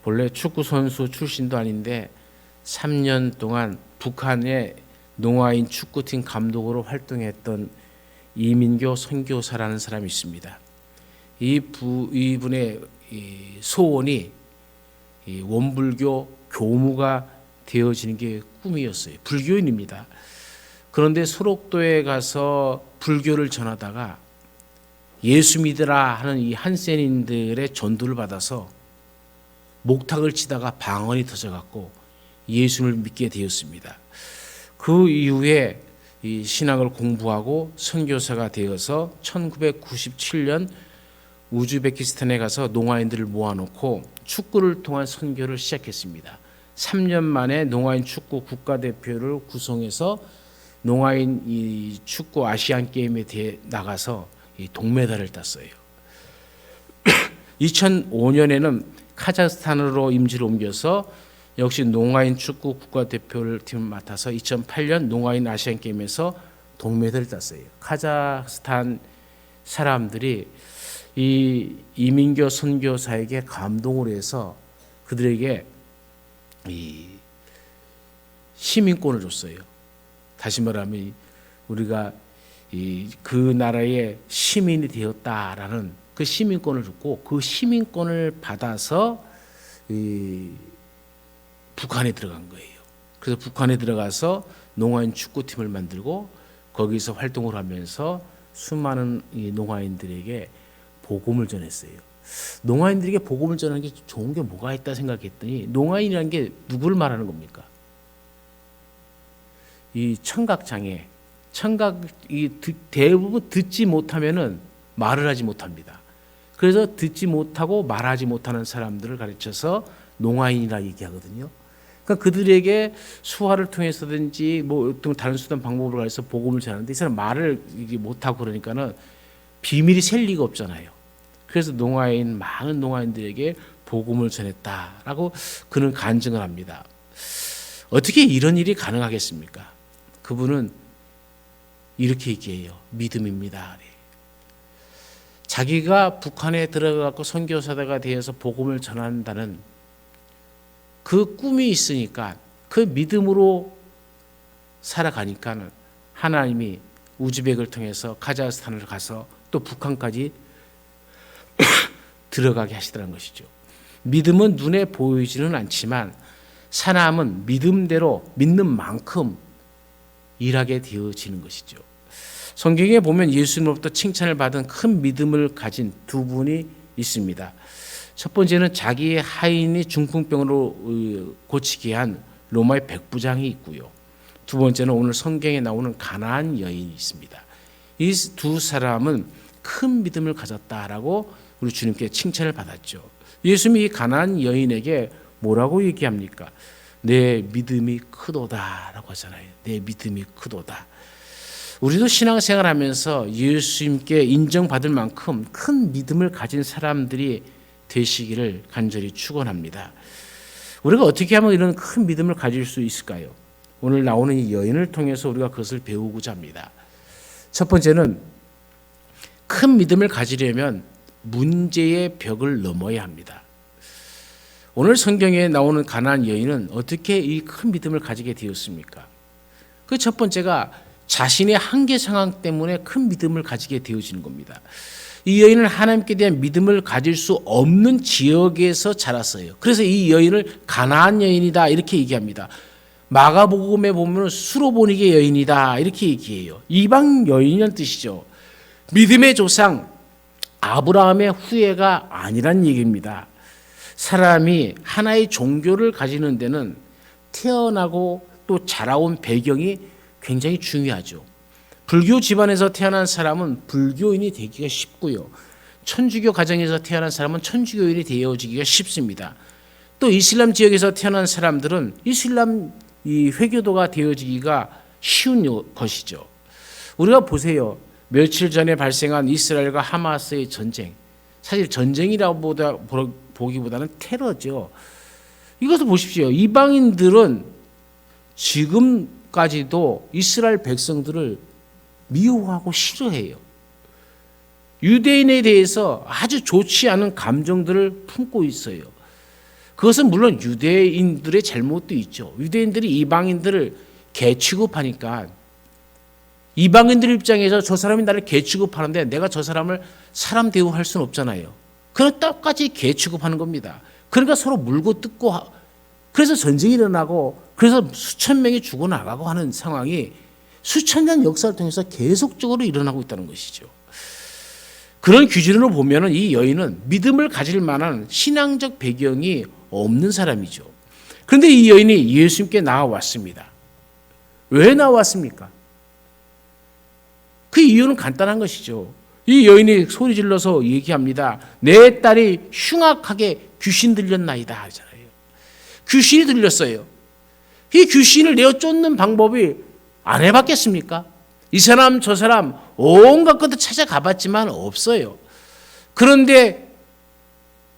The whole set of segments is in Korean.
본래 축구 선수 출신도 아닌데 3년 동안 북한의 농아인 축구팀 감독으로 활동했던 이민교 선교사라는 사람이 있습니다. 이분의 소원이 원불교 교무가 되어지는 게 꿈이었어요. 불교인입니다. 그런데 소록도에 가서 불교를 전하다가 예수 믿으라 하는 이 한센인들의 전도를 받아서 목탁을 치다가 방언이 터져갖고 예수를 믿게 되었습니다. 그 이후에 이 신학을 공부하고 선교사가 되어서 1997년 우즈베키스탄에 가서 농아인들을 모아놓고 축구를 통한 선교를 시작했습니다. 3년 만에 농아인 축구 국가대표를 구성해서 농아인 이 축구 아시안 게임에 나가서 이 동메달을 땄어요. 2005년에는 카자흐스탄으로 임지를 옮겨서 역시 농아인 축구 국가대표를 팀을 맡아서 2008년 농아인 아시안 게임에서 동메달을 땄어요. 카자흐스탄 사람들이 이 이민교 선교사에게 감동을 해서 그들에게 이 시민권을 줬어요. 다시 말하면 우리가 그 나라의 시민이 되었다라는 그 시민권을 줬고 그 시민권을 받아서 북한에 들어간 거예요. 그래서 북한에 들어가서 농아인 축구팀을 만들고 거기서 활동을 하면서 수많은 이 농아인들에게 복음을 전했어요. 농아인들에게 복음을 전하는 게 좋은 게 뭐가 있다 생각했더니 농아인이라는 게 누구를 말하는 겁니까? 이 청각장애, 대부분 듣지 못하면은 말을 하지 못합니다. 그래서 듣지 못하고 말하지 못하는 사람들을 가르쳐서 농아인이라 얘기하거든요. 그러니까 그들에게 수화를 통해서든지 뭐 어떤 다른 수단 방법으로 가해서 복음을 전하는데 이 사람 말을 못하고 그러니까는 비밀이 셀 리가 없잖아요. 그래서 많은 농아인들에게 복음을 전했다라고 그는 간증을 합니다. 어떻게 이런 일이 가능하겠습니까? 그분은 이렇게 얘기해요. 믿음입니다. 자기가 북한에 들어가고 선교사가 되어서 복음을 전한다는 그 꿈이 있으니까 그 믿음으로 살아가니까는 하나님이 우즈벡을 통해서 카자흐스탄을 가서 또 북한까지 들어가게 하시더라는 것이죠. 믿음은 눈에 보이지는 않지만 사람은 믿음대로 믿는 만큼 일하게 되어지는 것이죠. 성경에 보면 예수님으로부터 칭찬을 받은 큰 믿음을 가진 두 분이 있습니다. 첫 번째는 자기의 하인이 중풍병으로 고치게 한 로마의 백부장이 있고요. 두 번째는 오늘 성경에 나오는 가나안 여인이 있습니다. 이 두 사람은 큰 믿음을 가졌다라고 우리 주님께 칭찬을 받았죠. 예수님이 이 가나안 여인에게 뭐라고 얘기합니까? 내 믿음이 크도다라고 하잖아요. 내 믿음이 크도다. 우리도 신앙생활하면서 예수님께 인정받을 만큼 큰 믿음을 가진 사람들이 되시기를 간절히 축원합니다. 우리가 어떻게 하면 이런 큰 믿음을 가질 수 있을까요? 오늘 나오는 이 여인을 통해서 우리가 그것을 배우고자 합니다. 첫 번째는 큰 믿음을 가지려면 문제의 벽을 넘어야 합니다. 오늘 성경에 나오는 가나안 여인은 어떻게 이 큰 믿음을 가지게 되었습니까? 그 첫 번째가 자신의 한계 상황 때문에 큰 믿음을 가지게 되어지는 겁니다. 이 여인은 하나님께 대한 믿음을 가질 수 없는 지역에서 자랐어요. 그래서 이 여인을 가나안 여인이다 이렇게 얘기합니다. 마가복음에 보면 수로보니게 여인이다 이렇게 얘기해요. 이방 여인이라는 뜻이죠. 믿음의 조상 아브라함의 후예가 아니란 얘기입니다. 사람이 하나의 종교를 가지는 데는 태어나고 또 자라온 배경이 굉장히 중요하죠. 불교 집안에서 태어난 사람은 불교인이 되기가 쉽고요. 천주교 가정에서 태어난 사람은 천주교인이 되어지기가 쉽습니다. 또 이슬람 지역에서 태어난 사람들은 이슬람 회교도가 되어지기가 쉬운 것이죠. 우리가 보세요. 며칠 전에 발생한 이스라엘과 하마스의 전쟁. 사실 전쟁이라고 보기보다는 테러죠. 이것도 보십시오. 이방인들은 지금까지도 이스라엘 백성들을 미워하고 싫어해요. 유대인에 대해서 아주 좋지 않은 감정들을 품고 있어요. 그것은 물론 유대인들의 잘못도 있죠. 유대인들이 이방인들을 개 취급하니까 이방인들 입장에서 저 사람이 나를 개 취급하는데 내가 저 사람을 사람 대우할 수는 없잖아요. 그럼 똑같이 개 취급하는 겁니다. 그러니까 서로 물고 뜯고 그래서 전쟁이 일어나고 그래서 수천 명이 죽어나가고 하는 상황이 수천 년 역사를 통해서 계속적으로 일어나고 있다는 것이죠. 그런 기준으로 보면 이 여인은 믿음을 가질 만한 신앙적 배경이 없는 사람이죠. 그런데 이 여인이 예수님께 나와왔습니다. 왜 나왔습니까? 그 이유는 간단한 것이죠. 이 여인이 소리 질러서 얘기합니다. 내 딸이 흉악하게 귀신 들렸나이다 하잖아요. 귀신이 들렸어요. 이 귀신을 내어 쫓는 방법이 안 해봤겠습니까? 이 사람 저 사람 온갖 것도 찾아가봤지만 없어요. 그런데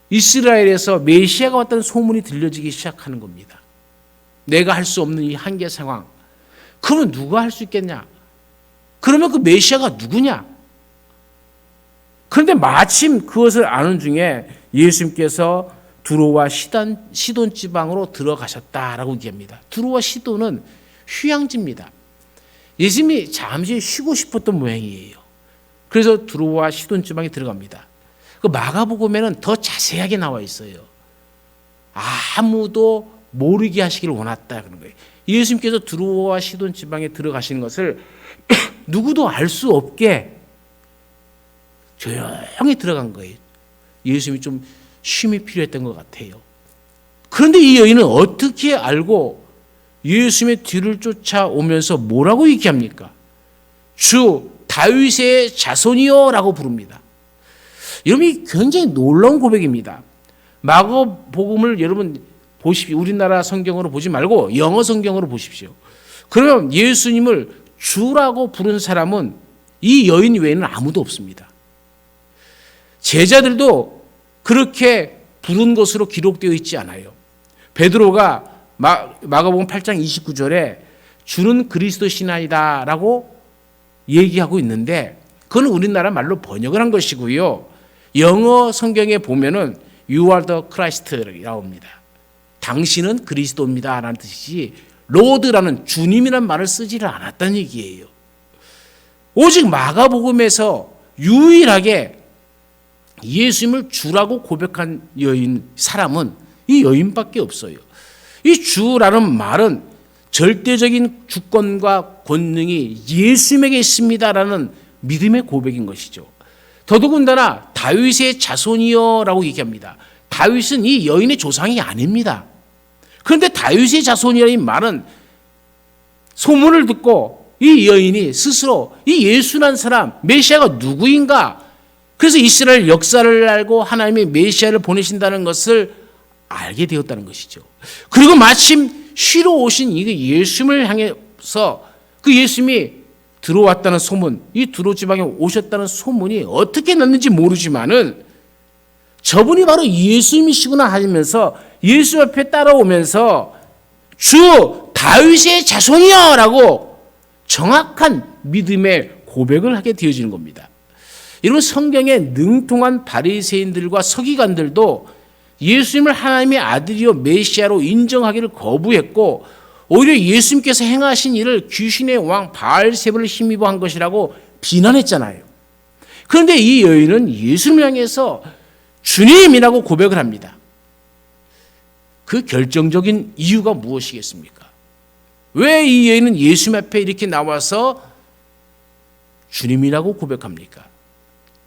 이스라엘에서 메시아가 왔다는 소문이 들려지기 시작하는 겁니다. 내가 할 수 없는 이 한계 상황. 그러면 누가 할 수 있겠냐? 그러면 그 메시아가 누구냐? 그런데 마침 그것을 아는 중에 예수님께서 두로와 시돈 지방으로 들어가셨다라고 얘기합니다. 두로와 시돈은 휴양지입니다. 예수님이 잠시 쉬고 싶었던 모양이에요. 그래서 두로와 시돈 지방에 들어갑니다. 그 마가복음에는 더 자세하게 나와 있어요. 아무도 모르게 하시기를 원했다 그런 거예요. 예수님께서 두로와 시돈 지방에 들어가시는 것을 누구도 알 수 없게 조용히 들어간 거예요. 예수님이 좀 쉼이 필요했던 것 같아요. 그런데 이 여인은 어떻게 알고 예수님의 뒤를 쫓아오면서 뭐라고 얘기합니까? 주 다윗의 자손이요 라고 부릅니다. 여러분 이 굉장히 놀라운 고백입니다. 마가복음을 여러분 보십시오. 우리나라 성경으로 보지 말고 영어 성경으로 보십시오. 그러면 예수님을 주라고 부른 사람은 이 여인 외에는 아무도 없습니다. 제자들도 그렇게 부른 것으로 기록되어 있지 않아요. 베드로가 마가복음 8장 29절에 주는 그리스도시나이다 라고 얘기하고 있는데 그건 우리나라 말로 번역을 한 것이고요. 영어 성경에 보면은 You are the Christ라고 나옵니다. 당신은 그리스도입니다 라는 뜻이지 로드라는 주님이라는 말을 쓰지를 않았다는 얘기예요. 오직 마가복음에서 유일하게 예수님을 주라고 고백한 사람은 이 여인밖에 없어요. 이 주라는 말은 절대적인 주권과 권능이 예수님에게 있습니다라는 믿음의 고백인 것이죠. 더더군다나 다윗의 자손이여라고 얘기합니다. 다윗은 이 여인의 조상이 아닙니다. 그런데 다윗의 자손이라는 말은 소문을 듣고 이 여인이 스스로 이 예수란 사람 메시아가 누구인가 그래서 이스라엘 역사를 알고 하나님의 메시아를 보내신다는 것을 알게 되었다는 것이죠. 그리고 마침 쉬러 오신 이 예수님을 향해서 그 예수님이 들어왔다는 소문, 이 두로 지방에 오셨다는 소문이 어떻게 났는지 모르지만은 저분이 바로 예수님이시구나 하면서 예수 옆에 따라오면서 주 다윗의 자손이여 라고 정확한 믿음의 고백을 하게 되어지는 겁니다. 여러분 성경에 능통한 바리새인들과 서기관들도 예수님을 하나님의 아들이요 메시아로 인정하기를 거부했고 오히려 예수님께서 행하신 일을 귀신의 왕 바알세불을 힘입어 한 것이라고 비난했잖아요. 그런데 이 여인은 예수님을 향해서 주님이라고 고백을 합니다. 그 결정적인 이유가 무엇이겠습니까? 왜 이 여인은 예수님 앞에 이렇게 나와서 주님이라고 고백합니까?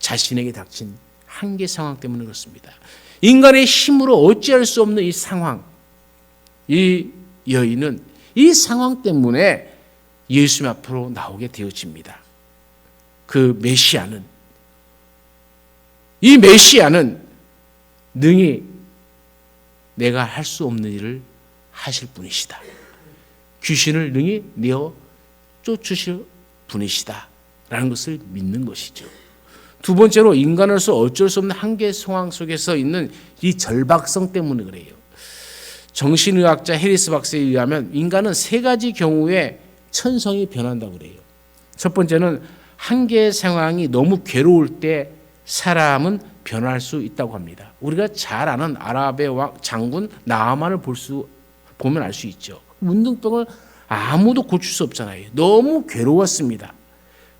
자신에게 닥친 한계 상황 때문에 그렇습니다. 인간의 힘으로 어찌할 수 없는 이 상황, 이 여인은 이 상황 때문에 예수님 앞으로 나오게 되어집니다. 그 메시아는, 이 메시아는 능히 내가 할 수 없는 일을 하실 분이시다. 귀신을 능히 내어 쫓으실 분이시다. 라는 것을 믿는 것이죠. 두 번째로 인간으로서 어쩔 수 없는 한계 상황 속에서 있는 이 절박성 때문에 그래요. 정신의학자 해리스 박사에 의하면 인간은 세 가지 경우에 천성이 변한다고 그래요. 첫 번째는 한계 상황이 너무 괴로울 때 사람은 변할 수 있다고 합니다. 우리가 잘 아는 아랍의 왕 장군 나아만을 보면 알 수 있죠. 문둥병을 아무도 고칠 수 없잖아요. 너무 괴로웠습니다.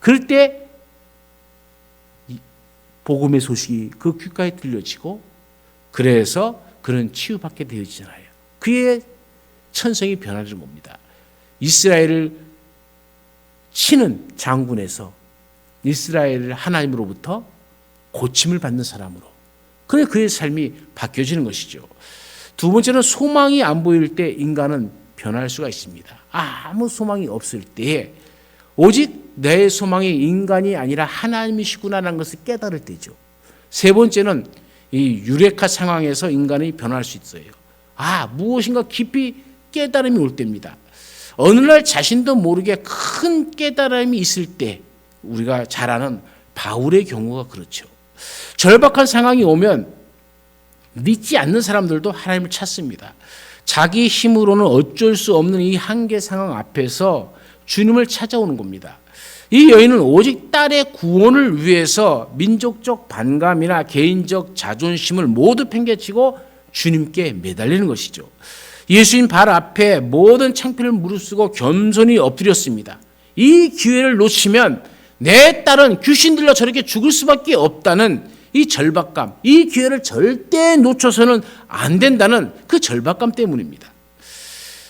그럴 때 복음의 소식이 그 귓가에 들려지고 그래서 그는 치유받게 되어지잖아요. 그의 천성이 변하는 겁니다. 이스라엘을 치는 장군에서 이스라엘을 하나님으로부터 고침을 받는 사람으로 그래 그의 삶이 바뀌어지는 것이죠. 두 번째는 소망이 안 보일 때 인간은 변할 수가 있습니다. 아무 소망이 없을 때에 오직 내 소망이 인간이 아니라 하나님이시구나라는 것을 깨달을 때죠. 세 번째는 이 유레카 상황에서 인간이 변할 수 있어요. 무엇인가 깊이 깨달음이 올 때입니다. 어느 날 자신도 모르게 큰 깨달음이 있을 때 우리가 잘 아는 바울의 경우가 그렇죠. 절박한 상황이 오면 믿지 않는 사람들도 하나님을 찾습니다. 자기 힘으로는 어쩔 수 없는 이 한계 상황 앞에서 주님을 찾아오는 겁니다. 이 여인은 오직 딸의 구원을 위해서 민족적 반감이나 개인적 자존심을 모두 팽개치고 주님께 매달리는 것이죠. 예수님 발 앞에 모든 창피를 무릅쓰고 겸손히 엎드렸습니다. 이 기회를 놓치면 내 딸은 귀신 들려 저렇게 죽을 수밖에 없다는 이 절박감, 이 기회를 절대 놓쳐서는 안 된다는 그 절박감 때문입니다.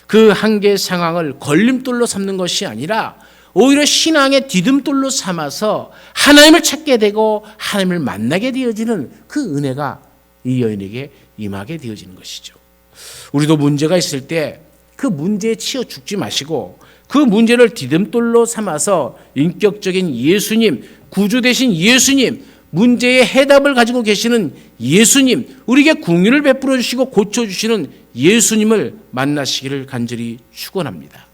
그 한계 상황을 걸림돌로 삼는 것이 아니라 오히려 신앙의 디딤돌로 삼아서 하나님을 찾게 되고 하나님을 만나게 되어지는 그 은혜가 이 여인에게 임하게 되어지는 것이죠. 우리도 문제가 있을 때 그 문제에 치여 죽지 마시고 그 문제를 디딤돌로 삼아서 인격적인 예수님, 구주 되신 예수님, 문제의 해답을 가지고 계시는 예수님, 우리에게 긍휼을 베풀어 주시고 고쳐주시는 예수님을 만나시기를 간절히 축원합니다.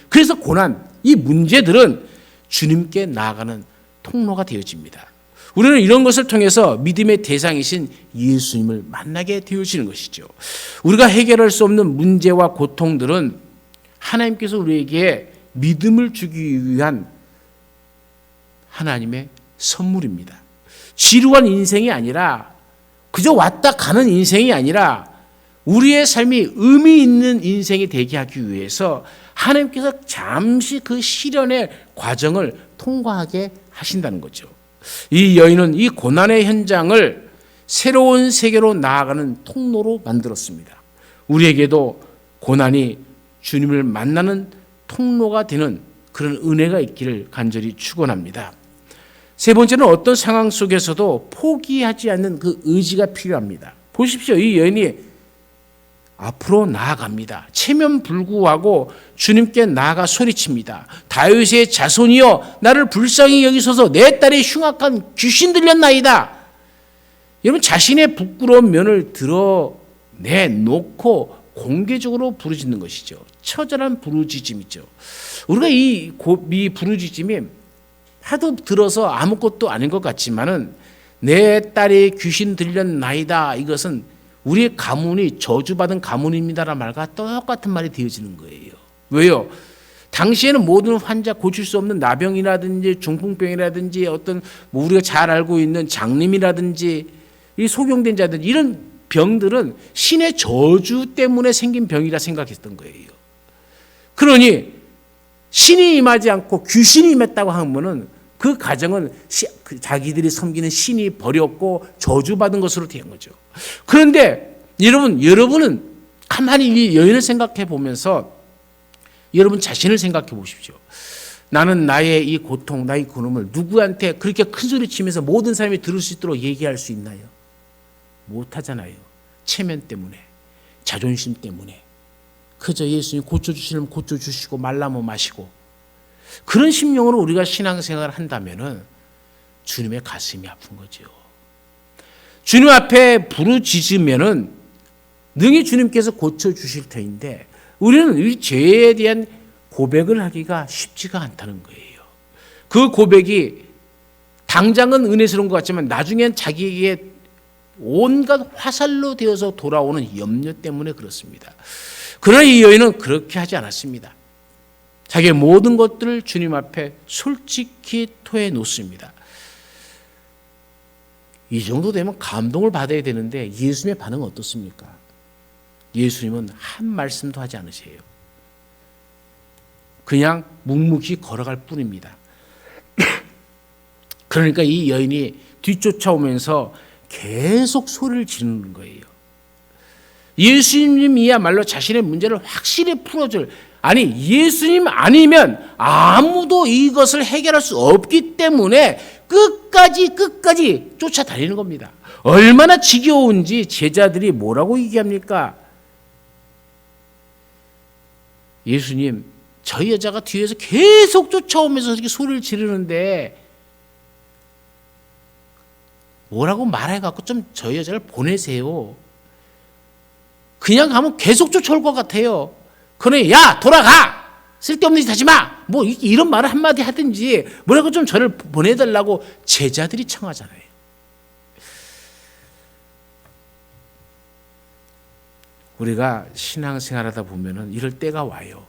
그래서 고난, 이 문제들은 주님께 나아가는 통로가 되어집니다. 우리는 이런 것을 통해서 믿음의 대상이신 예수님을 만나게 되어지는 것이죠. 우리가 해결할 수 없는 문제와 고통들은 하나님께서 우리에게 믿음을 주기 위한 하나님의 선물입니다. 지루한 인생이 아니라 그저 왔다 가는 인생이 아니라 우리의 삶이 의미 있는 인생이 되게 하기 위해서 하나님께서 잠시 그 시련의 과정을 통과하게 하신다는 거죠. 이 여인은 이 고난의 현장을 새로운 세계로 나아가는 통로로 만들었습니다. 우리에게도 고난이 주님을 만나는 통로가 되는 그런 은혜가 있기를 간절히 축원합니다. 세 번째는 어떤 상황 속에서도 포기하지 않는 그 의지가 필요합니다. 보십시오. 이 여인이 앞으로 나아갑니다. 체면불구하고 주님께 나아가 소리칩니다. 다윗의 자손이여 나를 불쌍히 여기소서 내 딸이 흉악한 귀신 들렸나이다. 여러분 자신의 부끄러운 면을 드러내놓고 공개적으로 부르짖는 것이죠. 처절한 부르짖음이죠. 우리가 이 부르짖음이 하도 들어서 아무것도 아닌 것 같지만은 내 딸이 귀신 들렸나이다. 이것은 우리의 가문이 저주받은 가문입니다라는 말과 똑같은 말이 되어지는 거예요. 왜요? 당시에는 모든 환자 고칠 수 없는 나병이라든지 중풍병이라든지 어떤 우리가 잘 알고 있는 장님이라든지 이 소경된 자들 이런 병들은 신의 저주 때문에 생긴 병이라 생각했던 거예요. 그러니 신이 임하지 않고 귀신이 임했다고 하면은 그 가정은 자기들이 섬기는 신이 버렸고 저주받은 것으로 된 거죠. 그런데 여러분은 가만히 이 여인을 생각해 보면서 여러분 자신을 생각해 보십시오. 나는 나의 이 고통, 나의 근움을 누구한테 그렇게 큰 소리 치면서 모든 사람이 들을 수 있도록 얘기할 수 있나요? 못하잖아요. 체면 때문에, 자존심 때문에. 그저 예수님 고쳐주시면 고쳐주시고 말라면 마시고 그런 심령으로 우리가 신앙생활을 한다면 주님의 가슴이 아픈 거죠. 주님 앞에 부르짖으면 능히 주님께서 고쳐주실 터인데 우리는 이 죄에 대한 고백을 하기가 쉽지가 않다는 거예요. 그 고백이 당장은 은혜스러운 것 같지만 나중엔 자기에게 온갖 화살로 되어서 돌아오는 염려 때문에 그렇습니다. 그러나 이 여인은 그렇게 하지 않았습니다. 자기의 모든 것들을 주님 앞에 솔직히 토해 놓습니다. 이 정도 되면 감동을 받아야 되는데 예수님의 반응은 어떻습니까? 예수님은 한 말씀도 하지 않으세요. 그냥 묵묵히 걸어갈 뿐입니다. 그러니까 이 여인이 뒤쫓아오면서 계속 소리를 지르는 거예요. 예수님이야말로 자신의 문제를 확실히 풀어줄, 아니 예수님 아니면 아무도 이것을 해결할 수 없기 때문에 끝까지 쫓아다니는 겁니다. 얼마나 지겨운지 제자들이 뭐라고 얘기합니까? 예수님, 저 여자가 뒤에서 계속 쫓아오면서 이렇게 소리를 지르는데 뭐라고 말해갖고 좀 저 여자를 보내세요. 그냥 가면 계속 쫓아올 것 같아요. 그러니 야 돌아가! 쓸데없는 짓 하지 마! 뭐 이런 말을 한마디 하든지 뭐라고 좀 저를 보내달라고 제자들이 청하잖아요. 우리가 신앙생활하다 보면은 이럴 때가 와요.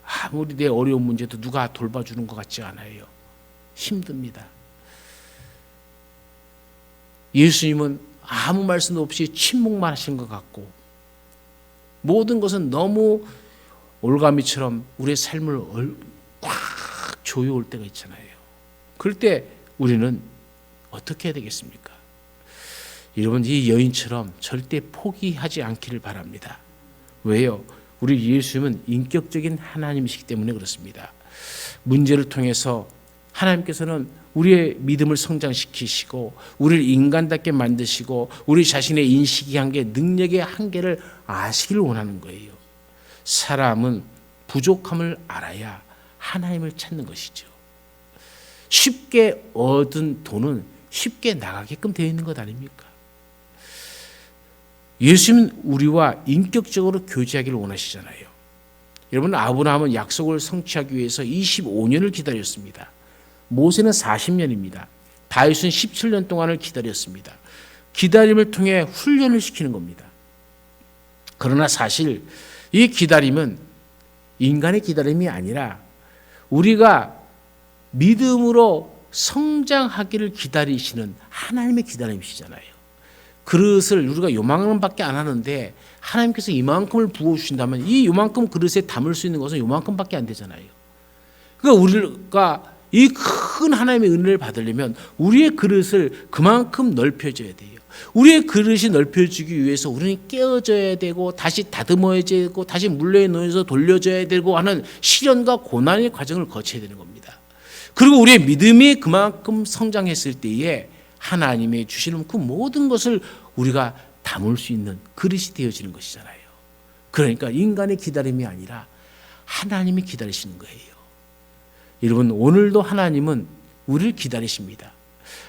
아무리 내 어려운 문제도 누가 돌봐주는 것 같지 않아요. 힘듭니다. 예수님은 아무 말씀도 없이 침묵만 하신 것 같고 모든 것은 너무 올가미처럼 우리의 삶을 꽉 조여올 때가 있잖아요. 그럴 때 우리는 어떻게 해야 되겠습니까? 여러분, 이 여인처럼 절대 포기하지 않기를 바랍니다. 왜요? 우리 예수님은 인격적인 하나님이시기 때문에 그렇습니다. 문제를 통해서 하나님께서는 우리의 믿음을 성장시키시고 우리를 인간답게 만드시고 우리 자신의 인식의 한계, 능력의 한계를 아시기를 원하는 거예요. 사람은 부족함을 알아야 하나님을 찾는 것이죠. 쉽게 얻은 돈은 쉽게 나가게끔 되어 있는 것 아닙니까? 예수님은 우리와 인격적으로 교제하기를 원하시잖아요. 여러분, 아브라함은 약속을 성취하기 위해서 25년을 기다렸습니다. 모세는 40년입니다. 다윗은 17년 동안을 기다렸습니다. 기다림을 통해 훈련을 시키는 겁니다. 그러나 사실 이 기다림은 인간의 기다림이 아니라 우리가 믿음으로 성장하기를 기다리시는 하나님의 기다림이시잖아요. 그릇을 우리가 요만큼밖에 안 하는데 하나님께서 이만큼을 부어주신다면 이 요만큼 그릇에 담을 수 있는 것은 요만큼밖에 안 되잖아요. 그러니까 우리가 이 큰 하나님의 은혜를 받으려면 우리의 그릇을 그만큼 넓혀줘야 돼요. 우리의 그릇이 넓혀지기 위해서 우리는 깨어져야 되고 다시 다듬어야 되고 다시 물레에 넣어서 돌려줘야 되고 하는 시련과 고난의 과정을 거쳐야 되는 겁니다. 그리고 우리의 믿음이 그만큼 성장했을 때에 하나님의 주시는 그 모든 것을 우리가 담을 수 있는 그릇이 되어지는 것이잖아요. 그러니까 인간의 기다림이 아니라 하나님이 기다리시는 거예요. 여러분, 오늘도 하나님은 우리를 기다리십니다.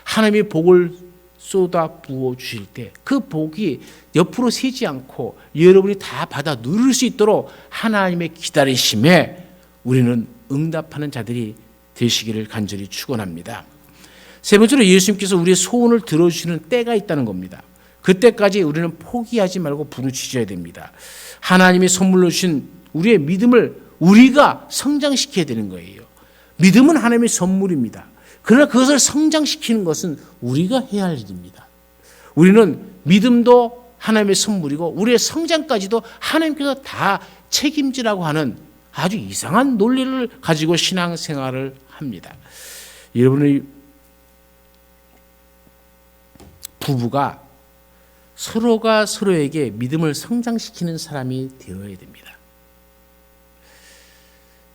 하나님의 복을 쏟아 부어 주실 때 그 복이 옆으로 새지 않고 여러분이 다 받아 누릴 수 있도록 하나님의 기다리심에 우리는 응답하는 자들이 되시기를 간절히 축원합니다. 세 번째로 예수님께서 우리의 소원을 들어주시는 때가 있다는 겁니다. 그때까지 우리는 포기하지 말고 부르짖어야 됩니다. 하나님이 선물로 주신 우리의 믿음을 우리가 성장시켜야 되는 거예요. 믿음은 하나님의 선물입니다. 그러나 그것을 성장시키는 것은 우리가 해야 할 일입니다. 우리는 믿음도 하나님의 선물이고 우리의 성장까지도 하나님께서 다 책임지라고 하는 아주 이상한 논리를 가지고 신앙생활을 합니다. 여러분의 부부가 서로가 서로에게 믿음을 성장시키는 사람이 되어야 됩니다.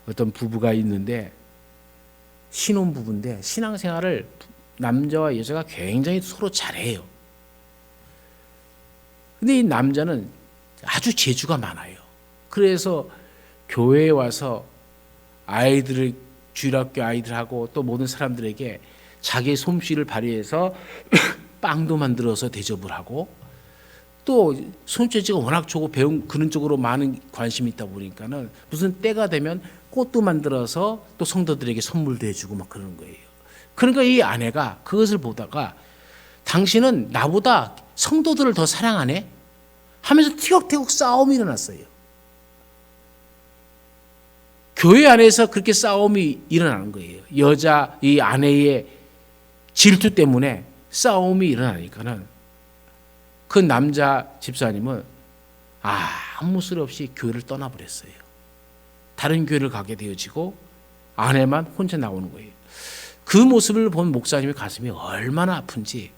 어떤 부부가 있는데 신혼부부인데 신앙생활을 남자와 여자가 굉장히 서로 잘해요. 근데 이 남자는 아주 재주가 많아요. 그래서 교회에 와서 아이들을 주일학교 아이들하고 또 모든 사람들에게 자기의 솜씨를 발휘해서 빵도 만들어서 대접을 하고 또 손재주가 워낙 좋고 배운 그런 쪽으로 많은 관심이 있다 보니까는 무슨 때가 되면 꽃도 만들어서 또 성도들에게 선물도 해주고 막 그러는 거예요. 그러니까 이 아내가 그것을 보다가 당신은 나보다 성도들을 더 사랑하네? 하면서 티격태격 싸움이 일어났어요. 교회 안에서 그렇게 싸움이 일어나는 거예요. 이 아내의 질투 때문에 싸움이 일어나니까는 그 남자 집사님은 아무 소리 없이 교회를 떠나버렸어요. 다른 교회를 가게 되어지고 아내만 혼자 나오는 거예요. 그 모습을 본 목사님의 가슴이 얼마나 아픈지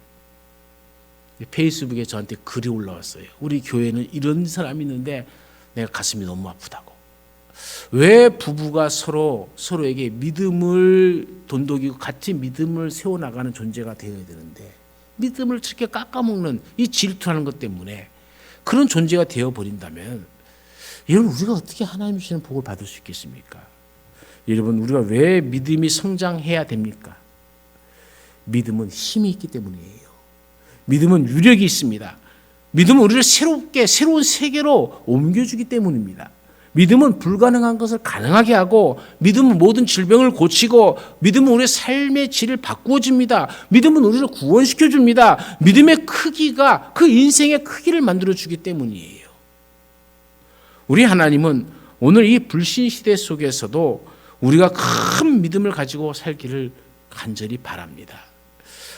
페이스북에 저한테 글이 올라왔어요. 우리 교회는 이런 사람이 있는데 내가 가슴이 너무 아프다고. 왜 부부가 서로에게 믿음을 돈독이고 같이 믿음을 세워나가는 존재가 되어야 되는데 믿음을 저렇게 깎아먹는 이 질투하는 것 때문에 그런 존재가 되어버린다면 여러분 우리가 어떻게 하나님 주시는 복을 받을 수 있겠습니까? 여러분 우리가 왜 믿음이 성장해야 됩니까? 믿음은 힘이 있기 때문이에요. 믿음은 유력이 있습니다. 믿음은 우리를 새로운 세계로 옮겨주기 때문입니다. 믿음은 불가능한 것을 가능하게 하고 믿음은 모든 질병을 고치고 믿음은 우리의 삶의 질을 바꾸어 줍니다. 믿음은 우리를 구원시켜 줍니다. 믿음의 크기가 그 인생의 크기를 만들어 주기 때문이에요. 우리 하나님은 오늘 이 불신 시대 속에서도 우리가 큰 믿음을 가지고 살기를 간절히 바랍니다.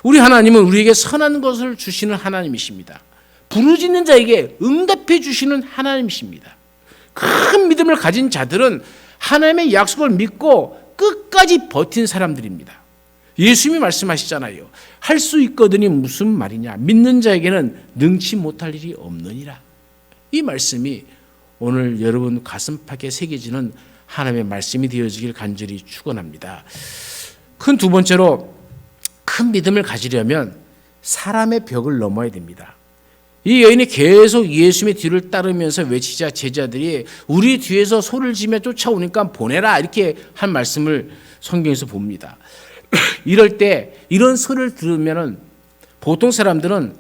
우리 하나님은 우리에게 선한 것을 주시는 하나님이십니다. 부르짖는 자에게 응답해 주시는 하나님이십니다. 큰 믿음을 가진 자들은 하나님의 약속을 믿고 끝까지 버틴 사람들입니다. 예수님이 말씀하시잖아요. 할 수 있거든이 무슨 말이냐. 믿는 자에게는 능치 못할 일이 없느니라. 이 말씀이 오늘 여러분 가슴팍에 새겨지는 하나님의 말씀이 되어지길 간절히 축원합니다. 큰 두 번째로 큰 믿음을 가지려면 사람의 벽을 넘어야 됩니다. 이 여인이 계속 예수님의 뒤를 따르면서 외치자 제자들이 우리 뒤에서 소리를 지며 쫓아오니까 보내라 이렇게 한 말씀을 성경에서 봅니다. 이럴 때 이런 소리를 들으면 보통 사람들은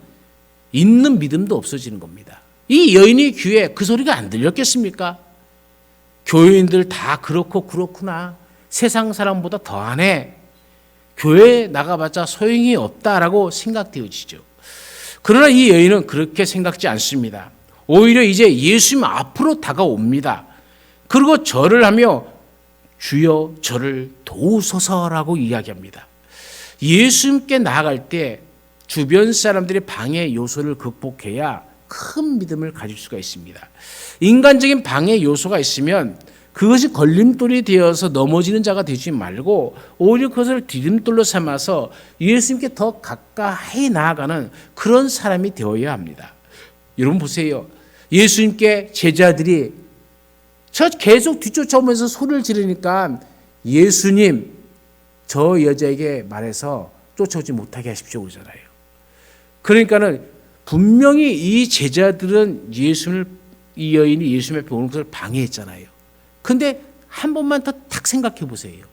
있는 믿음도 없어지는 겁니다. 이 여인이 귀에 그 소리가 안 들렸겠습니까? 교인들 다 그렇구나. 세상 사람보다 더하네. 교회에 나가봤자 소용이 없다라고 생각되어지죠. 그러나 이 여인은 그렇게 생각지 않습니다. 오히려 이제 예수님 앞으로 다가옵니다. 그리고 절을 하며 주여 저를 도우소서라고 이야기합니다. 예수님께 나아갈 때 주변 사람들의 방해 요소를 극복해야 큰 믿음을 가질 수가 있습니다. 인간적인 방해 요소가 있으면 그것이 걸림돌이 되어서 넘어지는 자가 되지 말고 오히려 그것을 디딤돌로 삼아서 예수님께 더 가까이 나아가는 그런 사람이 되어야 합니다. 여러분 보세요. 예수님께 제자들이 저 계속 뒤쫓아오면서 소리를 지르니까 예수님 저 여자에게 말해서 쫓아오지 못하게 하십시오 그러잖아요. 그러니까는 분명히 이 제자들은 이 여인이 예수님 앞에 오는 것을 방해했잖아요. 근데 한 번만 더 탁 생각해 보세요.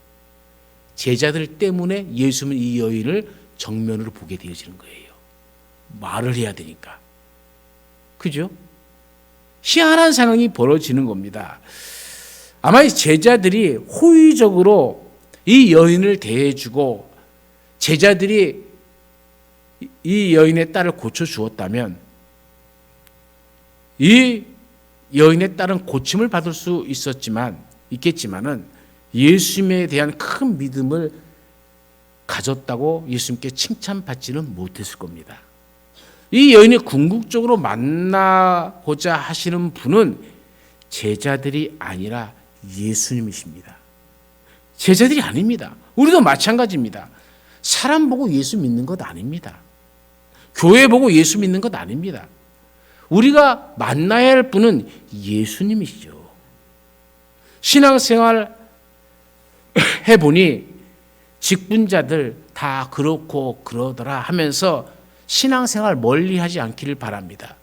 제자들 때문에 예수님은 이 여인을 정면으로 보게 되어지는 거예요. 말을 해야 되니까. 그죠? 희한한 상황이 벌어지는 겁니다. 아마 이 제자들이 호의적으로 이 여인을 대해주고 제자들이 이 여인의 딸을 고쳐주었다면 이 여인의 딸은 고침을 받을 수 있겠지만은 예수님에 대한 큰 믿음을 가졌다고 예수님께 칭찬받지는 못했을 겁니다. 이 여인이 궁극적으로 만나고자 하시는 분은 제자들이 아니라 예수님이십니다. 제자들이 아닙니다. 우리도 마찬가지입니다. 사람 보고 예수 믿는 것 아닙니다. 교회 보고 예수 믿는 것 아닙니다. 우리가 만나야 할 분은 예수님이시죠. 신앙생활 해보니 직분자들 다 그렇고 그러더라 하면서 신앙생활 멀리하지 않기를 바랍니다.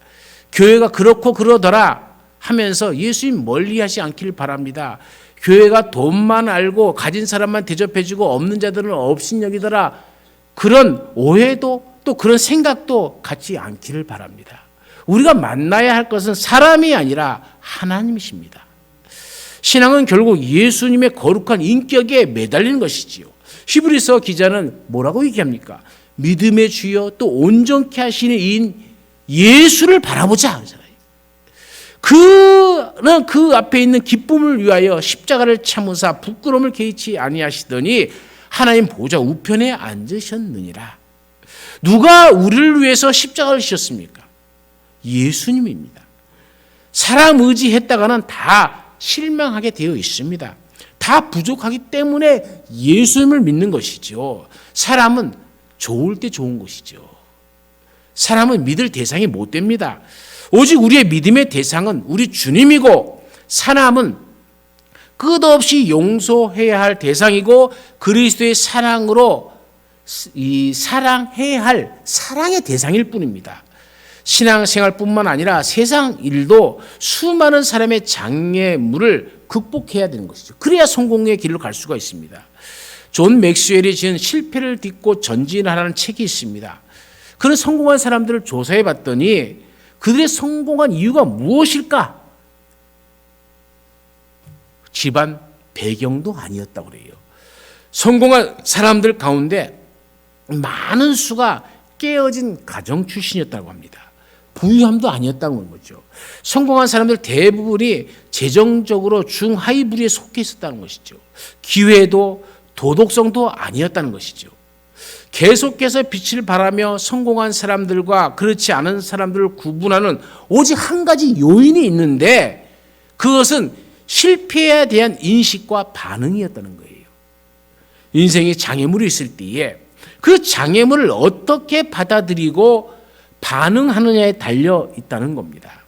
교회가 그렇고 그러더라 하면서 예수님 멀리하지 않기를 바랍니다. 교회가 돈만 알고 가진 사람만 대접해주고 없는 자들은 업신여기더라 그런 오해도 또 그런 생각도 갖지 않기를 바랍니다. 우리가 만나야 할 것은 사람이 아니라 하나님이십니다. 신앙은 결국 예수님의 거룩한 인격에 매달리는 것이지요. 히브리서 기자는 뭐라고 얘기합니까? 믿음의 주여 또 온전케 하시는 이인 예수를 바라보자. 그는 그 앞에 있는 기쁨을 위하여 십자가를 참으사 부끄러움을 개의치 아니하시더니 하나님 보좌 우편에 앉으셨느니라. 누가 우리를 위해서 십자가를 지셨습니까? 예수님입니다. 사람 의지했다가는 다 실망하게 되어 있습니다. 다 부족하기 때문에 예수님을 믿는 것이죠. 사람은 좋을 때 좋은 것이죠. 사람은 믿을 대상이 못 됩니다. 오직 우리의 믿음의 대상은 우리 주님이고, 사람은 끝없이 용서해야 할 대상이고, 그리스도의 사랑으로 이 사랑해야 할 사랑의 대상일 뿐입니다. 신앙생활뿐만 아니라 세상 일도 수많은 사람의 장애물을 극복해야 되는 것이죠. 그래야 성공의 길로 갈 수가 있습니다. 존 맥스웰이 지은 실패를 딛고 전진하라는 책이 있습니다. 그런 성공한 사람들을 조사해 봤더니 그들의 성공한 이유가 무엇일까? 집안 배경도 아니었다고 그래요. 성공한 사람들 가운데 많은 수가 깨어진 가정 출신이었다고 합니다. 부유함도 아니었다는 거죠. 성공한 사람들 대부분이 재정적으로 중하위부류에 속해 있었다는 것이죠. 기회도 도덕성도 아니었다는 것이죠. 계속해서 빛을 발하며 성공한 사람들과 그렇지 않은 사람들을 구분하는 오직 한 가지 요인이 있는데, 그것은 실패에 대한 인식과 반응이었다는 거예요. 인생에 장애물이 있을 때에 그 장애물을 어떻게 받아들이고 반응하느냐에 달려 있다는 겁니다.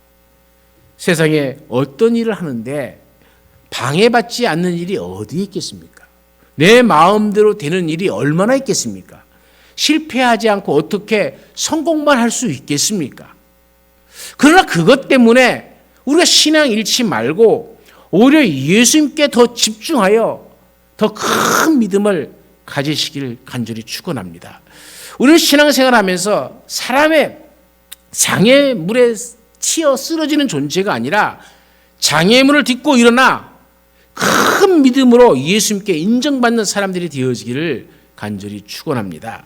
세상에 어떤 일을 하는데 방해받지 않는 일이 어디 있겠습니까? 내 마음대로 되는 일이 얼마나 있겠습니까? 실패하지 않고 어떻게 성공만 할 수 있겠습니까? 그러나 그것 때문에 우리가 신앙 잃지 말고 오히려 예수님께 더 집중하여 더 큰 믿음을 가지시길 간절히 축원합니다. 우리는 신앙생활하면서 사람의 장애물에 치여 쓰러지는 존재가 아니라 장애물을 딛고 일어나 큰 믿음으로 예수님께 인정받는 사람들이 되어지기를 간절히 축원합니다.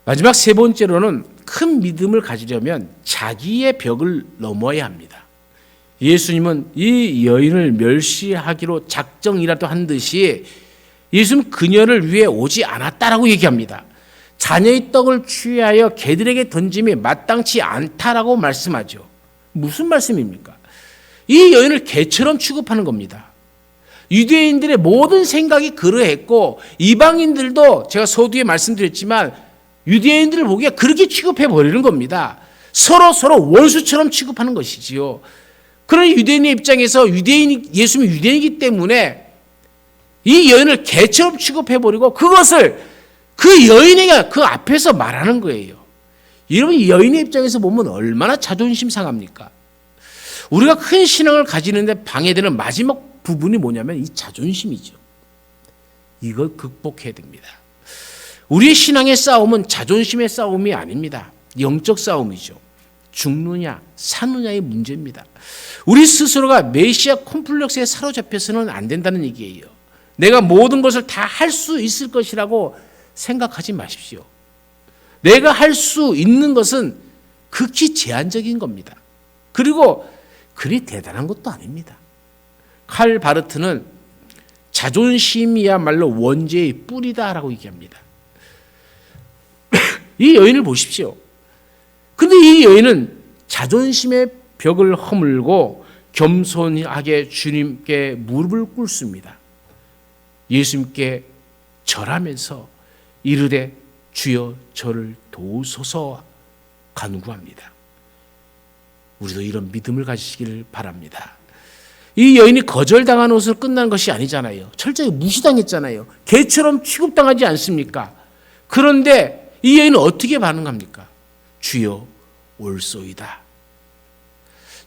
마지막 세 번째로는 큰 믿음을 가지려면 자기의 벽을 넘어야 합니다. 예수님은 이 여인을 멸시하기로 작정이라도 한 듯이 예수님은 그녀를 위해 오지 않았다라고 얘기합니다. 자녀의 떡을 취하여 개들에게 던짐이 마땅치 않다라고 말씀하죠. 무슨 말씀입니까? 이 여인을 개처럼 취급하는 겁니다. 유대인들의 모든 생각이 그러했고, 이방인들도 제가 서두에 말씀드렸지만 유대인들을 보기에 그렇게 취급해 버리는 겁니다. 서로 원수처럼 취급하는 것이지요. 그런 유대인의 입장에서 예수님이 유대인이기 때문에 이 여인을 개처럼 취급해 버리고 그것을 그 여인에게 그 앞에서 말하는 거예요. 여러분, 이 여인의 입장에서 보면 얼마나 자존심 상합니까? 우리가 큰 신앙을 가지는데 방해되는 마지막 부분이 뭐냐면 이 자존심이죠. 이걸 극복해야 됩니다. 우리의 신앙의 싸움은 자존심의 싸움이 아닙니다. 영적 싸움이죠. 죽느냐 사느냐의 문제입니다. 우리 스스로가 메시아 콤플렉스에 사로잡혀서는 안 된다는 얘기예요. 내가 모든 것을 다 할 수 있을 것이라고 생각하지 마십시오. 내가 할 수 있는 것은 극히 제한적인 겁니다. 그리고 그리 대단한 것도 아닙니다. 칼 바르트는 자존심이야말로 원죄의 뿌리다라고 얘기합니다. 이 여인을 보십시오. 그런데 이 여인은 자존심의 벽을 허물고 겸손하게 주님께 무릎을 꿇습니다. 예수님께 절하면서 이르되 주여 저를 도우소서 간구합니다. 우리도 이런 믿음을 가지시기를 바랍니다. 이 여인이 거절당한 것으로 끝난 것이 아니잖아요. 철저히 무시당했잖아요. 개처럼 취급당하지 않습니까? 그런데 이 여인은 어떻게 반응합니까? 주여 올소이다.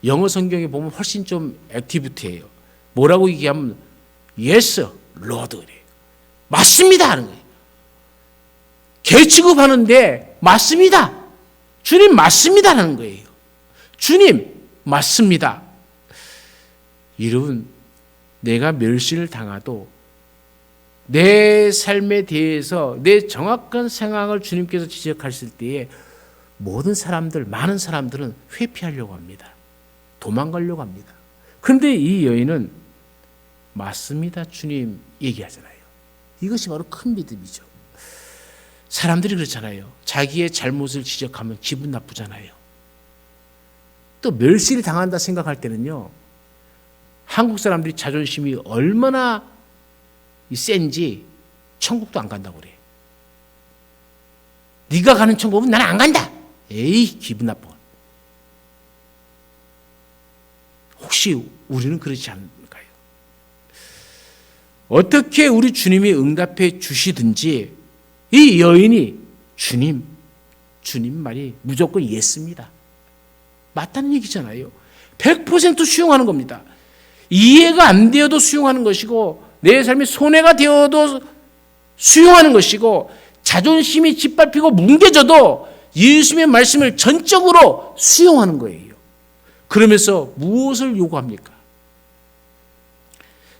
영어 성경에 보면 훨씬 좀 액티비티예요. 뭐라고 얘기하면 yes, Lord 그래요. 맞습니다 하는 거예요. 개 취급하는데 맞습니다. 주님 맞습니다 하는 거예요. 주님 맞습니다. 여러분, 내가 멸시를 당하도 내 삶에 대해서 내 정확한 생각을 주님께서 지적하실 때에 모든 사람들, 많은 사람들은 회피하려고 합니다. 도망가려고 합니다. 그런데 이 여인은 맞습니다 주님 얘기하잖아요. 이것이 바로 큰 믿음이죠. 사람들이 그렇잖아요. 자기의 잘못을 지적하면 기분 나쁘잖아요. 또 멸시를 당한다 생각할 때는요, 한국 사람들이 자존심이 얼마나 센지 천국도 안 간다고 그래. 네가 가는 천국은 나는 안 간다. 에이, 기분 나빠. 혹시 우리는 그렇지 않을까요? 어떻게 우리 주님이 응답해 주시든지 이 여인이 주님 말이 무조건 예스입니다. 맞다는 얘기잖아요. 100% 수용하는 겁니다. 이해가 안 되어도 수용하는 것이고 내 삶이 손해가 되어도 수용하는 것이고 자존심이 짓밟히고 뭉개져도 예수님의 말씀을 전적으로 수용하는 거예요. 그러면서 무엇을 요구합니까?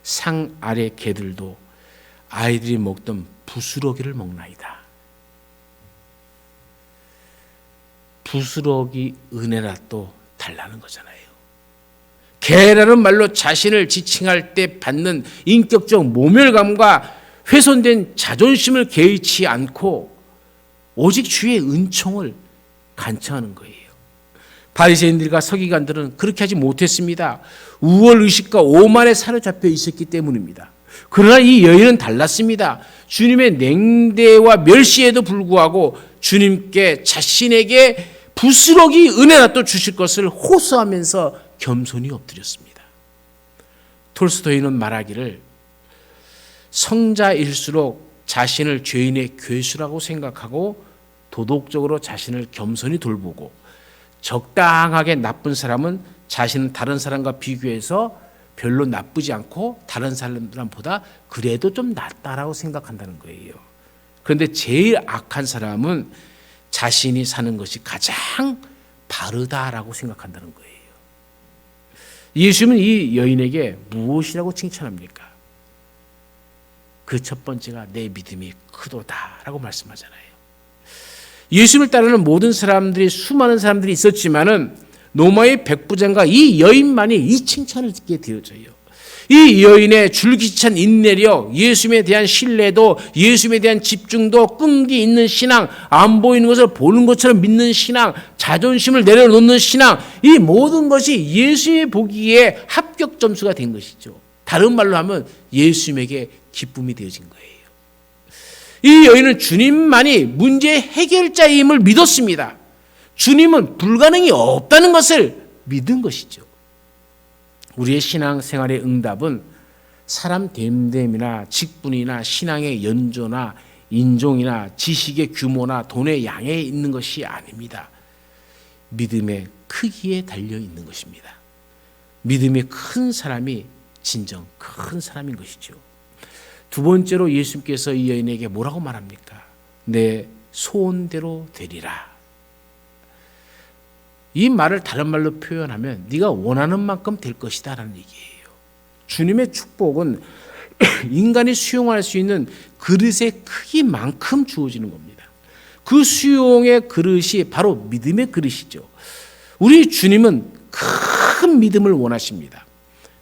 상 아래 개들도 아이들이 먹던 부스러기를 먹나이다. 부스러기 은혜라 또 달라는 거잖아요. 개라는 말로 자신을 지칭할 때 받는 인격적 모멸감과 훼손된 자존심을 개의치 않고 오직 주의 은총을 간청하는 거예요. 바리새인들과 서기관들은 그렇게 하지 못했습니다. 우월의식과 오만에 사로잡혀 있었기 때문입니다. 그러나 이 여인은 달랐습니다. 주님의 냉대와 멸시에도 불구하고 주님께 자신에게 부스러기 은혜라 또 주실 것을 호소하면서 겸손히 엎드렸습니다. 톨스토이는 말하기를 성자일수록 자신을 죄인의 괴수라고 생각하고 도덕적으로 자신을 겸손히 돌보고 적당하게 나쁜 사람은 자신은 다른 사람과 비교해서 별로 나쁘지 않고 다른 사람보다 그래도 좀 낫다라고 생각한다는 거예요. 그런데 제일 악한 사람은 자신이 사는 것이 가장 바르다라고 생각한다는 거예요. 예수님은 이 여인에게 무엇이라고 칭찬합니까? 그 첫 번째가 내 믿음이 크도다라고 말씀하잖아요. 예수님을 따르는 모든 사람들이 수많은 사람들이 있었지만은 로마의 백부장과 이 여인만이 이 칭찬을 듣게 되어져요. 이 여인의 줄기찬 인내력, 예수님에 대한 신뢰도, 예수님에 대한 집중도, 끈기 있는 신앙, 안 보이는 것을 보는 것처럼 믿는 신앙, 자존심을 내려놓는 신앙, 이 모든 것이 예수의 보기에 합격 점수가 된 것이죠. 다른 말로 하면 예수님에게 기쁨이 되어진 거예요. 이 여인은 주님만이 문제의 해결자임을 믿었습니다. 주님은 불가능이 없다는 것을 믿은 것이죠. 우리의 신앙생활의 응답은 사람 됨됨이나 직분이나 신앙의 연조나 인종이나 지식의 규모나 돈의 양에 있는 것이 아닙니다. 믿음의 크기에 달려 있는 것입니다. 믿음이 큰 사람이 진정 큰 사람인 것이죠. 두 번째로 예수님께서 이 여인에게 뭐라고 말합니까? 내 소원대로 되리라. 이 말을 다른 말로 표현하면 네가 원하는 만큼 될 것이다 라는 얘기예요. 주님의 축복은 인간이 수용할 수 있는 그릇의 크기만큼 주어지는 겁니다. 그 수용의 그릇이 바로 믿음의 그릇이죠. 우리 주님은 큰 믿음을 원하십니다.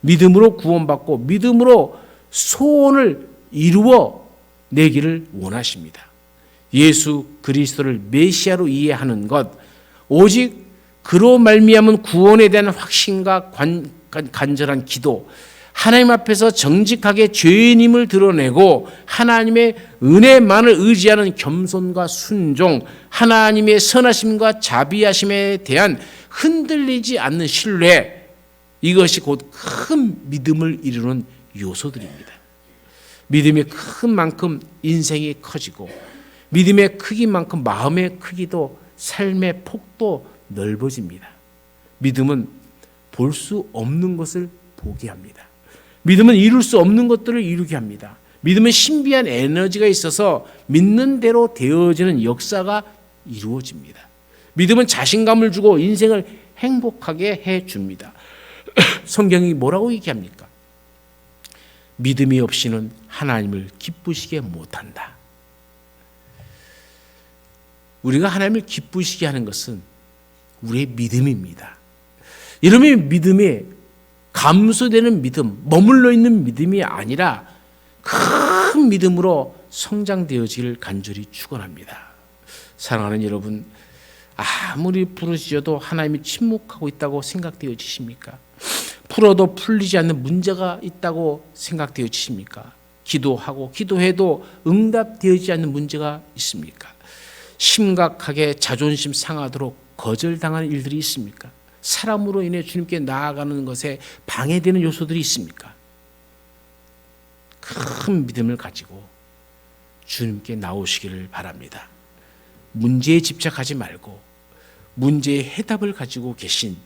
믿음으로 구원받고 믿음으로 소원을 이루어 내기를 원하십니다. 예수 그리스도를 메시아로 이해하는 것, 오직 그로 말미암은 구원에 대한 확신과 간절한 기도, 하나님 앞에서 정직하게 죄인임을 드러내고 하나님의 은혜만을 의지하는 겸손과 순종, 하나님의 선하심과 자비하심에 대한 흔들리지 않는 신뢰, 이것이 곧 큰 믿음을 이루는 요소들입니다. 믿음이 큰 만큼 인생이 커지고 믿음의 크기만큼 마음의 크기도 삶의 폭도 넓어집니다. 믿음은 볼 수 없는 것을 보게 합니다. 믿음은 이룰 수 없는 것들을 이루게 합니다. 믿음은 신비한 에너지가 있어서 믿는 대로 되어지는 역사가 이루어집니다. 믿음은 자신감을 주고 인생을 행복하게 해줍니다. 성경이 뭐라고 얘기합니까? 믿음이 없이는 하나님을 기쁘시게 못한다. 우리가 하나님을 기쁘시게 하는 것은 우리의 믿음입니다. 이러면 믿음이 감소되는 믿음, 머물러 있는 믿음이 아니라 큰 큰 믿음으로 성장되어지기를 간절히 축원합니다. 사랑하는 여러분, 아무리 부르짖어도 하나님이 침묵하고 있다고 생각되어지십니까? 풀어도 풀리지 않는 문제가 있다고 생각되어지십니까? 기도하고 기도해도 응답되어지지 않는 문제가 있습니까? 심각하게 자존심 상하도록 거절당하는 일들이 있습니까? 사람으로 인해 주님께 나아가는 것에 방해되는 요소들이 있습니까? 큰 믿음을 가지고 주님께 나오시기를 바랍니다. 문제에 집착하지 말고 문제의 해답을 가지고 계신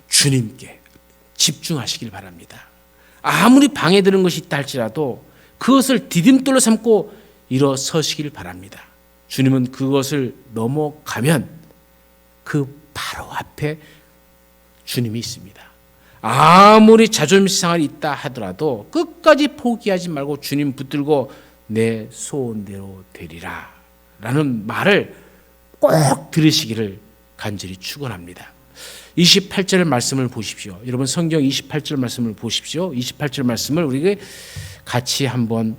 주님께 집중하시길 바랍니다. 아무리 방해되는 것이 있다 할지라도 그것을 디딤돌로 삼고 일어서시길 바랍니다. 주님은 그것을 넘어가면 그 바로 앞에 주님이 있습니다. 아무리 자존심 상할이 있다 하더라도 끝까지 포기하지 말고 주님 붙들고 내 소원대로 되리라 라는 말을 꼭 들으시기를 간절히 축원합니다. 28절 말씀을 보십시오. 여러분 성경 28절 말씀을 보십시오. 28절 말씀을 우리가 같이 한번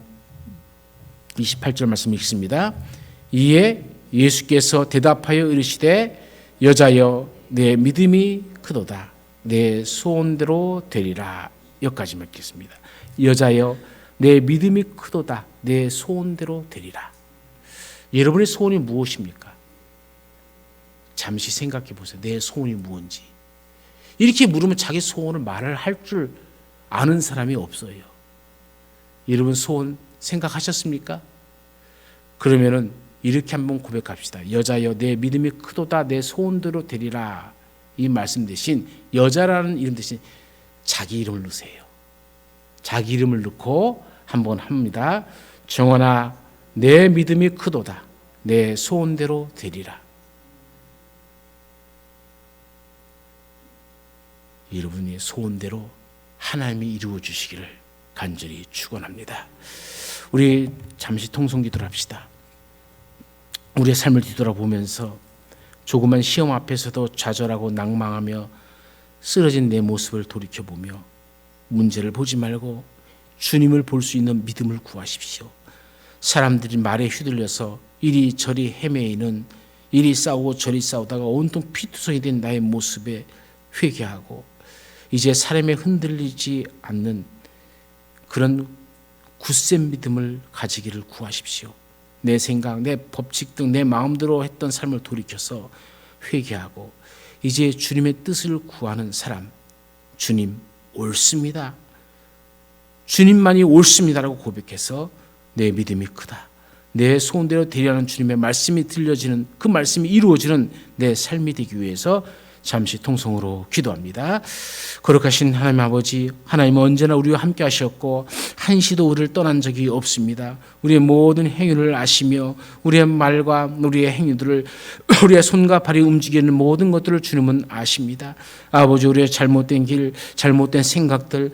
28절 말씀 읽습니다. 이에 예수께서 대답하여 이르시되 여자여 내 믿음이 크도다 내 소원대로 되리라. 여기까지 읽겠습니다. 여자여 내 믿음이 크도다 내 소원대로 되리라. 여러분의 소원이 무엇입니까? 잠시 생각해 보세요. 내 소원이 무엇인지. 이렇게 물으면 자기 소원을 말을 할 줄 아는 사람이 없어요. 여러분 소원 생각하셨습니까? 그러면은 이렇게 한번 고백합시다. 여자여 내 믿음이 크도다 내 소원대로 되리라. 이 말씀 대신 여자라는 이름 대신 자기 이름을 넣으세요. 자기 이름을 넣고 한번 합니다. 정원아 내 믿음이 크도다 내 소원대로 되리라. 여러분의 소원대로 하나님이 이루어 주시기를 간절히 축원합니다. 우리 잠시 통성기도를 합시다. 우리의 삶을 뒤돌아보면서 조그만 시험 앞에서도 좌절하고 낭망하며 쓰러진 내 모습을 돌이켜보며 문제를 보지 말고 주님을 볼 수 있는 믿음을 구하십시오. 사람들이 말에 휘둘려서 이리저리 헤매이는 이리 싸우고 저리 싸우다가 온통 피투성이 된 나의 모습에 회개하고 이제 사람에 흔들리지 않는 그런 굳센 믿음을 가지기를 구하십시오. 내 생각, 내 법칙 등 내 마음대로 했던 삶을 돌이켜서 회개하고 이제 주님의 뜻을 구하는 사람, 주님 옳습니다. 주님만이 옳습니다라고 고백해서 내 믿음이 크다. 내 소원대로 되리라는 주님의 말씀이 들려지는 그 말씀이 이루어지는 내 삶이 되기 위해서 잠시 통성으로 기도합니다. 거룩하신 하나님 아버지, 하나님은 언제나 우리와 함께 하셨고 한시도 우리를 떠난 적이 없습니다. 우리의 모든 행위를 아시며 우리의 말과 우리의 행위들을 우리의 손과 발이 움직이는 모든 것들을 주님은 아십니다. 아버지, 우리의 잘못된 길, 잘못된 생각들,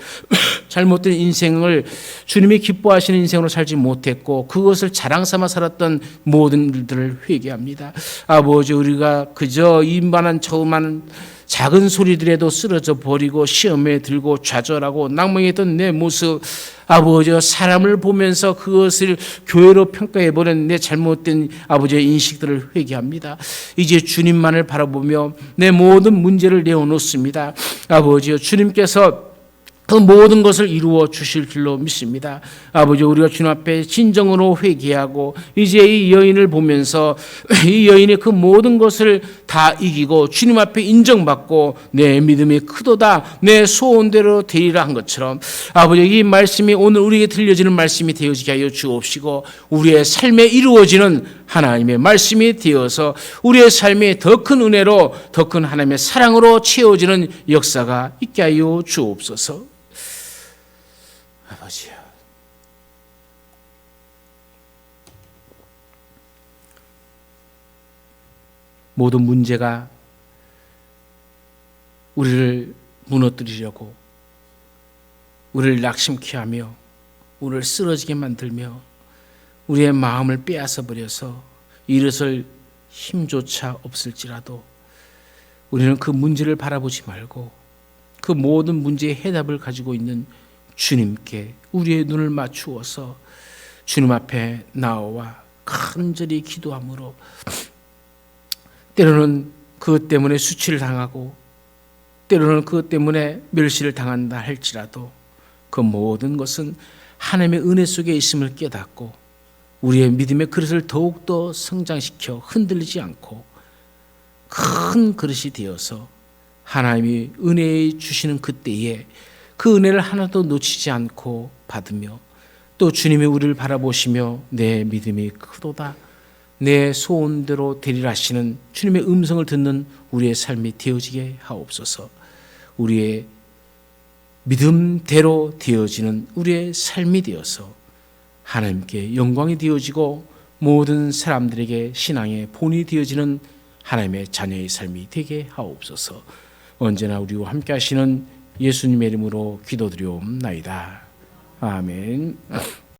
잘못된 인생을 주님이 기뻐하시는 인생으로 살지 못했고 그것을 자랑 삼아 살았던 모든 일들을 회개합니다. 아버지, 우리가 그저 이만한 저만한 작은 소리들에도 쓰러져 버리고 시험에 들고 좌절하고 낭망했던 내 모습, 아버지 사람을 보면서 그것을 교회로 평가해버린 내 잘못된 아버지의 인식들을 회개합니다. 이제 주님만을 바라보며 내 모든 문제를 내어놓습니다. 아버지요, 주님께서 그 모든 것을 이루어 주실 줄로 믿습니다. 아버지, 우리가 주님 앞에 진정으로 회개하고 이제 이 여인을 보면서 이 여인의 그 모든 것을 다 이기고 주님 앞에 인정받고 내 믿음이 크도다 내 소원대로 되리라 한 것처럼 아버지, 이 말씀이 오늘 우리에게 들려지는 말씀이 되어지게 하여 주옵시고 우리의 삶에 이루어지는 하나님의 말씀이 되어서 우리의 삶이 더 큰 은혜로 더 큰 하나님의 사랑으로 채워지는 역사가 있게 하여 주옵소서. 아버지요, 모든 문제가 우리를 무너뜨리려고 우리를 낙심케 하며 우리를 쓰러지게 만들며 우리의 마음을 빼앗아 버려서 일어설 힘조차 없을지라도 우리는 그 문제를 바라보지 말고 그 모든 문제의 해답을 가지고 있는 주님께 우리의 눈을 맞추어서 주님 앞에 나와 간절히 기도함으로 때로는 그것 때문에 수치를 당하고 때로는 그것 때문에 멸시를 당한다 할지라도 그 모든 것은 하나님의 은혜 속에 있음을 깨닫고 우리의 믿음의 그릇을 더욱더 성장시켜 흔들리지 않고 큰 그릇이 되어서 하나님이 은혜 주시는 그때에 그 은혜를 하나도 놓치지 않고 받으며 또 주님이 우리를 바라보시며 내 믿음이 크도다 내 소원대로 되리라 하시는 주님의 음성을 듣는 우리의 삶이 되어지게 하옵소서. 우리의 믿음대로 되어지는 우리의 삶이 되어서 하나님께 영광이 되어지고 모든 사람들에게 신앙의 본이 되어지는 하나님의 자녀의 삶이 되게 하옵소서. 언제나 우리와 함께 하시는 예수님의 이름으로 기도드리옵나이다. 아멘.